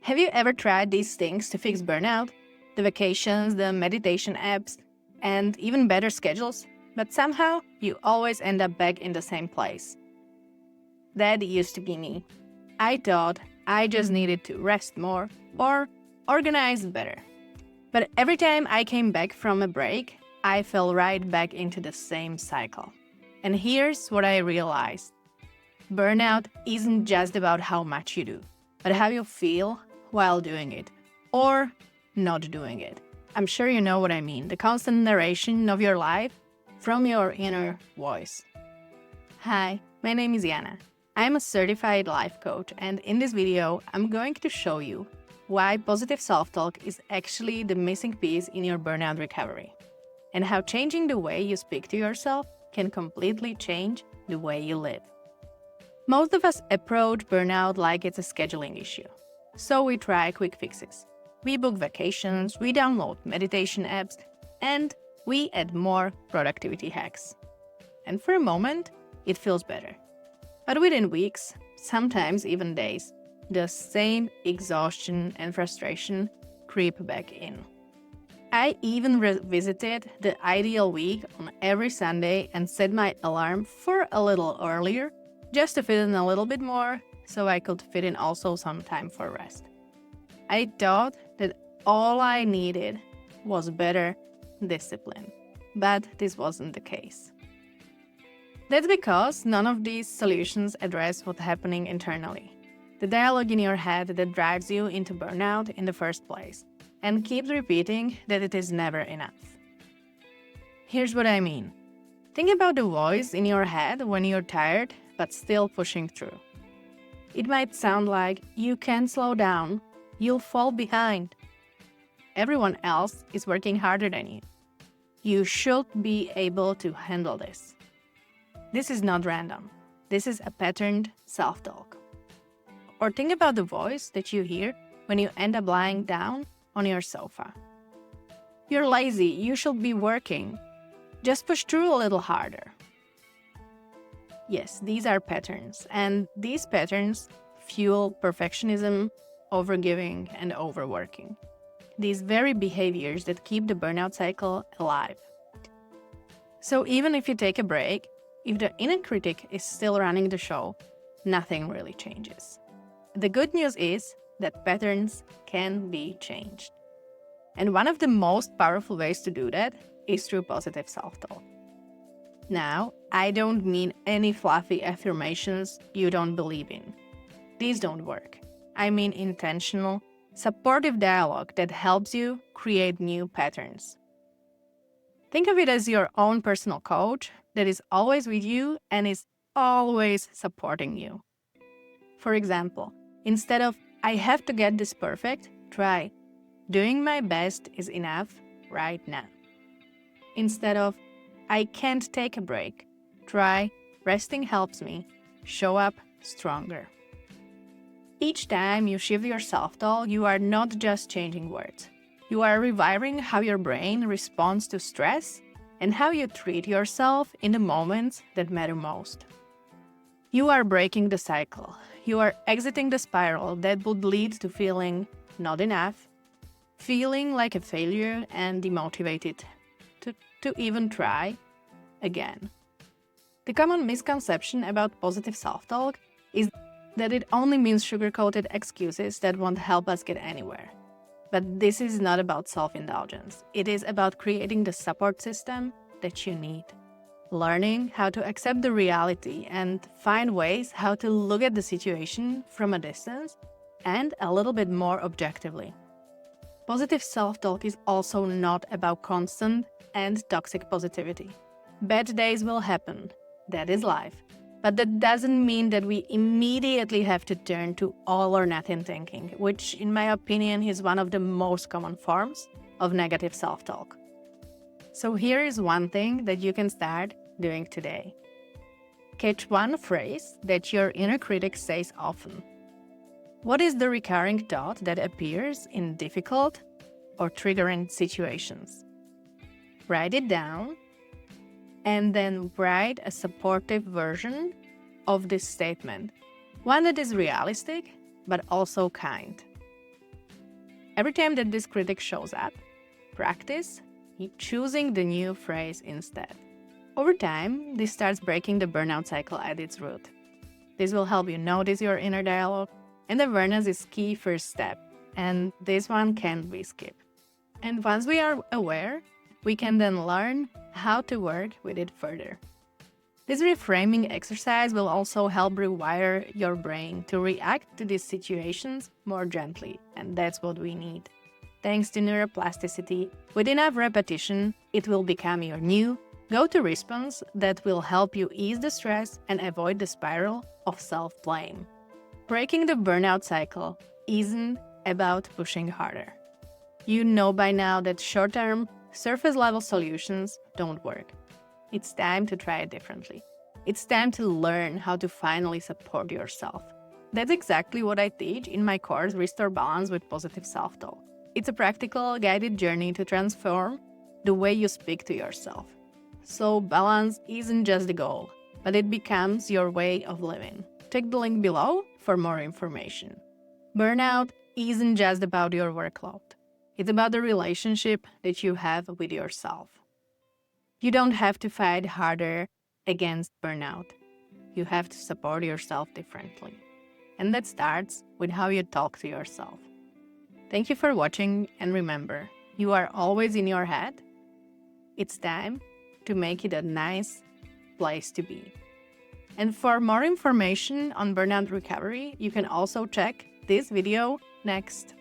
Have you ever tried these things to fix burnout? The vacations, the meditation apps, and even better schedules? But somehow, you always end up back in the same place. That used to be me. I thought I just needed to rest more or organize better. But every time I came back from a break, I fell right back into the same cycle. And here's what I realized. Burnout isn't just about how much you do, but how you feel while doing it, or not doing it. I'm sure you know what I mean, the constant narration of your life from your inner voice. Hi, my name is Jana. I'm a certified life coach, and in this video, I'm going to show you why positive self-talk is actually the missing piece in your burnout recovery, and how changing the way you speak to yourself can completely change the way you live. Most of us approach burnout like it's a scheduling issue. So we try quick fixes. We book vacations, we download meditation apps, and we add more productivity hacks. And for a moment, it feels better. But within weeks, sometimes even days, the same exhaustion and frustration creep back in. I even revisited the ideal week on every Sunday and set my alarm for a little earlier just to fit in a little bit more so I could fit in also some time for rest. I thought that all I needed was better discipline, but this wasn't the case. That's because none of these solutions address what's happening internally. The dialogue in your head that drives you into burnout in the first place and keeps repeating that it is never enough. Here's what I mean. Think about the voice in your head when you're tired but still pushing through. It might sound like, you can't slow down, you'll fall behind. Everyone else is working harder than you. You should be able to handle this. This is not random. This is a patterned self-talk. Or think about the voice that you hear when you end up lying down on your sofa. You're lazy, you should be working. Just push through a little harder. Yes, these are patterns, and these patterns fuel perfectionism, overgiving, and overworking. These very behaviors that keep the burnout cycle alive. So even if you take a break, if the inner critic is still running the show, nothing really changes. The good news is that patterns can be changed. And one of the most powerful ways to do that is through positive self-talk. Now, I don't mean any fluffy affirmations you don't believe in. These don't work. I mean intentional, supportive dialogue that helps you create new patterns. Think of it as your own personal coach that is always with you and is always supporting you. For example, instead of, I have to get this perfect, try, doing my best is enough right now. Instead of, I can't take a break, try, resting helps me, show up stronger. Each time you shift your self-talk, you are not just changing words. You are rewiring how your brain responds to stress and how you treat yourself in the moments that matter most. You are breaking the cycle. You are exiting the spiral that would lead to feeling not enough, feeling like a failure and demotivated to even try again. The common misconception about positive self-talk is that it only means sugar-coated excuses that won't help us get anywhere. But this is not about self-indulgence. It is about creating the support system that you need. Learning how to accept the reality and find ways how to look at the situation from a distance and a little bit more objectively. Positive self-talk is also not about constant and toxic positivity. Bad days will happen. That is life. But that doesn't mean that we immediately have to turn to all or nothing thinking, which in my opinion is one of the most common forms of negative self-talk. So here is one thing that you can start doing today. Catch one phrase that your inner critic says often. What is the recurring thought that appears in difficult or triggering situations? Write it down and then write a supportive version of this statement, one that is realistic but also kind. Every time that this critic shows up, practice choosing the new phrase instead. Over time, this starts breaking the burnout cycle at its root. This will help you notice your inner dialogue, and awareness is key first step, and this one can't be skipped. And once we are aware, we can then learn how to work with it further. This reframing exercise will also help rewire your brain to react to these situations more gently, and that's what we need. Thanks to neuroplasticity, with enough repetition, it will become your new go-to response that will help you ease the stress and avoid the spiral of self-blame. Breaking the burnout cycle isn't about pushing harder. You know by now that short-term, surface-level solutions don't work. It's time to try it differently. It's time to learn how to finally support yourself. That's exactly what I teach in my course, Restore Balance with Positive Self-Talk. It's a practical, guided journey to transform the way you speak to yourself. So balance isn't just the goal, but it becomes your way of living. Check the link below for more information. Burnout isn't just about your workload. It's about the relationship that you have with yourself. You don't have to fight harder against burnout. You have to support yourself differently. And that starts with how you talk to yourself. Thank you for watching, and remember, you are always in your head. It's time to make it a nice place to be. And for more information on burnout recovery, you can also check this video next.